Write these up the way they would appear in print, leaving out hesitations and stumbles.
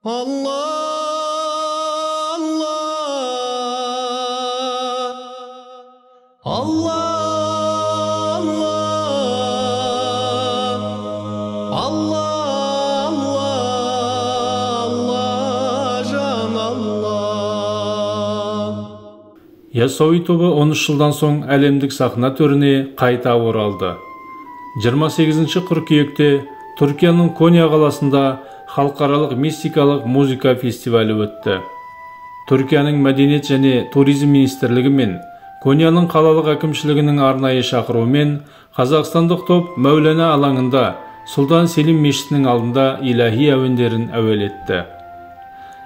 Allah, Allah, Allah, Allah, Allah, can Allah. Яссауи тобы 13 жылдан соң әлемдік сахна төріне қайта оралды. 28 қыркүйекте Түркияның Коnya қаласында халықаралық мистикалық музыка фестивалі өтті. Түркияның мәдениет және туризм министрлігі мен Конyaның қалалық әкімшілігінің арнайы шақыруымен қазақстандық топ Мәулана алаңында Сұлтан Селим мешітінің алдында илахи әуендерін әуелетті.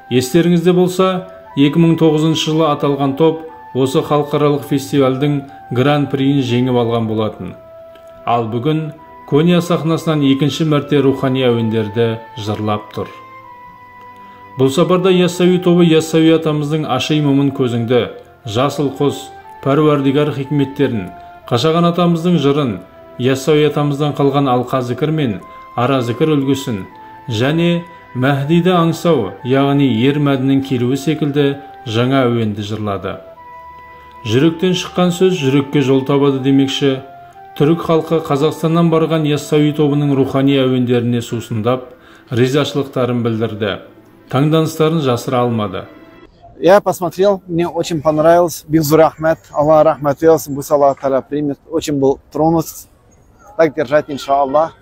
Естеріңізде болса, 2009 жылы аталған топ осы халықаралық фестивальдің гран-приін жеңіп алған болатын. Ал бүгін Коnya сахнасынан екінші мәрте рухани әуендерді жырлап тұр. Бұл сапарда Яссауи тобы Яссауи атамыздың аши мұмын көзіңді, жасыл құс, пәруәрдигар хикметтерін, Қашаған атамыздың жырын, Яссауи атамыздан қалған алқа зікір мен ара зікір үлгісін, және Мәхдиді аңсау, яғни ер мәдінің келуі секілді жаңа әуенді жырлады. Жүректен шыққан сөз жүрекке жол табады демекші, түрік халқы Қазақстаннан барған Яссауи тобының рухани әуендеріне сусындап, ризашылықтарын білдірді. Таңданыстарын жасыра алмады. Я посмотрел, мне очень понравилось. Бигзур Ахмед, Аллах рахмат велся, пусть Аллах Та'аля примет. Очень был тронут. Так держать, иншаллах.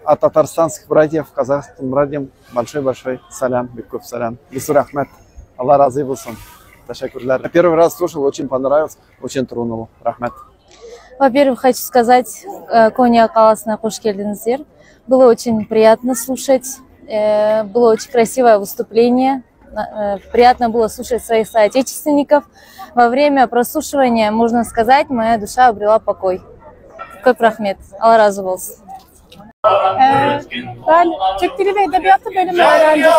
От татарстанских братьев, казахским братьям большой-большой салям, беков салям. Бигзур Ахмед, Аллах разы болсын. Первый раз слушал, очень понравилось, очень тронул. Рахмет. Во-первых, хочу сказать, Коnya қаласына қош келдіңіздер. Было очень приятно слушать, было очень красивое выступление, приятно было слушать своих соотечественников. Во время прослушивания, можно сказать, моя душа обрела покой. Көп рахмет, Алла разы болсын. Ben Türk Dili ve Edebiyatı bölümü öğrencisi.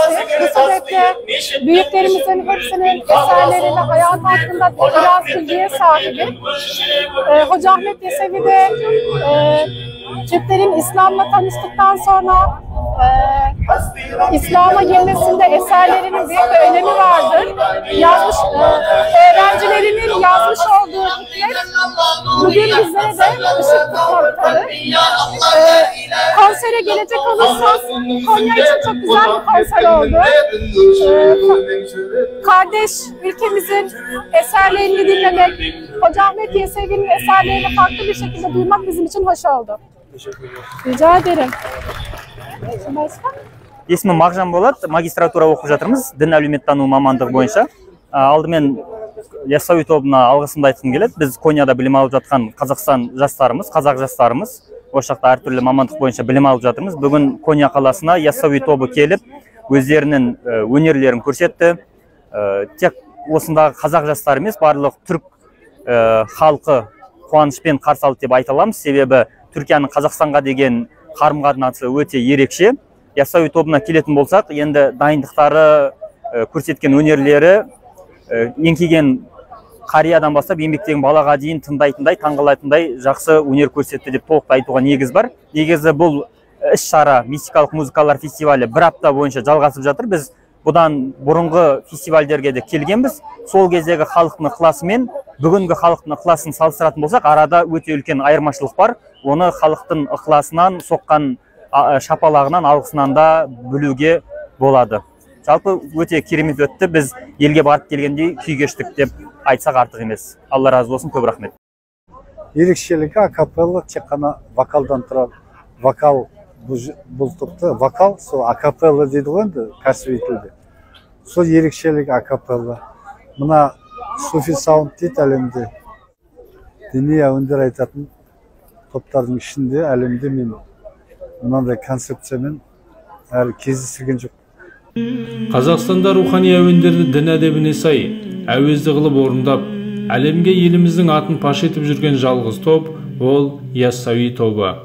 Bu sebeple büyüklerimizin hepsinin eserleri ve hayatı hakkında biraz bilgiye sahibim. Hoca Ahmet Yesevi de Türklerin İslam'la tanıştıktan sonra İslam'a girmesinde eserlerinin büyük bir önemi vardır. Öğrencilerinin yazmış olduğu hikmet bugün bizlere de ışık tutmaktadır. Konsere gelecek olursak, Konya için çok güzel bir konser oldu. Kardeş ülkemizin eserlerini dinlemek, Hoca Ahmet Yesevi'nin eserlerini farklı bir şekilde duymak bizim için hoş oldu. Rica ederim. Есімім Мағжан болады, магистратура оқып жатырмыз, дін әлеуметтану мамандығы бойынша. Алдымен Яссауи тобына алғысымды айтқым келеді. Біз Коняда білім алып жатқан Қазақстан жастарымыз, қазақ жастарымыз, осы жақта әртүрлі мамандық бойынша білім алып жатырмыз. Бүгін Коnya қаласына Яссауи тобы келіп, өздерінің өнерлерін көрсетті. Тек осындағы қазақ жастары емес, барлық түрік халқы қуанышпен қарсы алды деп айта аламыз. Себебі Түркияның Қазақстанға деген қарым-қатынасы өте ерекше. Яссауи тобына келетін болсақ, енді дайындықтары, көрсеткен өнерлері еңкейген қариядан бастап еңбектеген балаға дейін тыңдайтындай, таңғалайтындай жақсы өнер көрсетті деп толықтай айтуға негіз бар. Негізі бұл іс-шара мистикалық музыкалар фестивалі бір апта бойынша жалғасып жатыр. Біз бұдан бұрынғы фестивальдерге де келгенбіз. Сол кездегі халықтың ықыласы мен бүгінгі халықтың ықыласын салыстыратын болсақ, арада өте үлкен айырмашылық бар. Оны халықтың ықыласынан, соққан шапалағынан, алғысынан да білуге болады. Жалпы өте керемет өтті. Біз елге барып келгендей күй кештік деп айтсақ артық емес. Алла разы болсын, көп рахмет. Ерекшелігі акапелла тек қана вокалдан тұрады. Вокал бұл топта, вокал сол акапелла дейді ғой енді кәсіби тілде. Сол ерекшелігі акапелла. Мына суфи саунд дейді әлемде. Діни әуендер айтатын топтардың ішінде әлемде мен мынандай концепциямен әлі кездестірген жоқ. Қазақстанда рухани әуендерді дін әдебіне сай, әуезді қылып орындап, әлемге еліміздің атын паш етіп жүрген жалғыз топ, ол Яссауи тобы.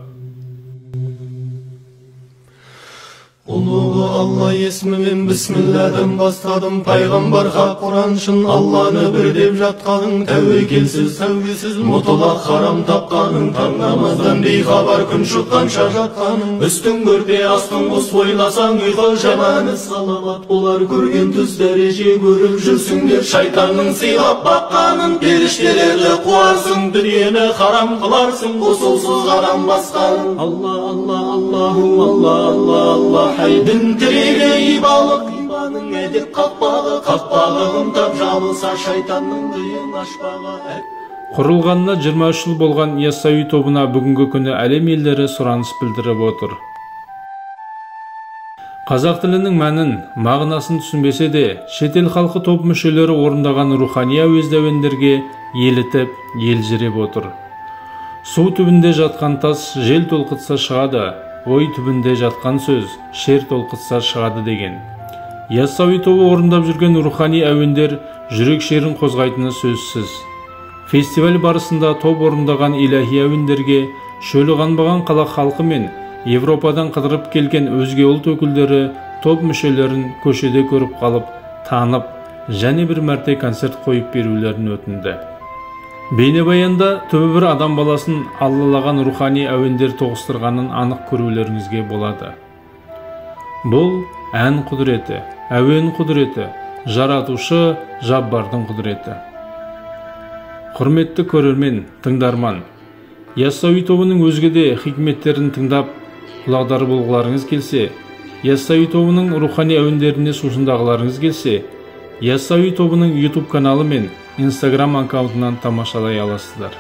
Uluğu Allah esmimin bismilladan bastadım. Peygamberha Kur'an'şın Allah'ını bir dep жатқаның. Tevekilsiz sevgisiz mutlak haram tapqaның. Taң namazdan beyxabar kun şıqqanша жатқаның. Üstün görpe astın kus boylasan uyku jamanı salamat bolar. Görgen түз dereje görüp жүrsüңдер. Şeytanның сыйлап баққанын. Periştelerle kuarsın dünyeni haram kılarsın. Kusulsuz haram basqanın. Allah Allah Allahum Allah Allah Allah. Haydın tірегі ибалық иманың әдеп қақпағы ұмтап жабылса шайтанның дүйін ашпағы. Құрылғанына 23 жыл болған Яссауи тобына бүгінгі күні әлем елдері сұраныс білдіріп отыр. Қазақ тілінің мәнін, мағынасын түсінбесе де, шетел халқы топ мүшелері орындаған рухани әуезді әуендерге елітіп, елжіреп отыр. Су түбінде жатқан тас жел толқытса шығады, ой түбінде жатқан сөз шер толқытса шығады деген. Яссауи тобы орындап жүрген рухани әуендер жүрек шерін қозғайтыны сөзсіз. Фестиваль барысында топ орындаған илахи әуендерге шөлі қанбаған қала халқы мен Европадан қыдырып келген өзге ұлт өкілдері топ мүшелерін көшеде көріп қалып, танып, және бір мәрте концерт қойып берулерін өтінді. Бейнебаянда түбі бір адам баласын аллалаған рухани әуендер тоғыстырғанын анық көрулеріңізге болады. Бұл ән құдіреті, әуен құдіреті, жаратушы Жаббардың құдіреті. Құрметті көрермен, тыңдарман, Яссауи тобының өзге де хикметтерін тыңдап, құлағдар болғыларыңыз келсе, Яссауи тобының рухани әуендеріне сусындағыларыңыз келсе, Яссауи тобының YouTube каналы мен Instagram аккаунтынан тамашалай аласыздар.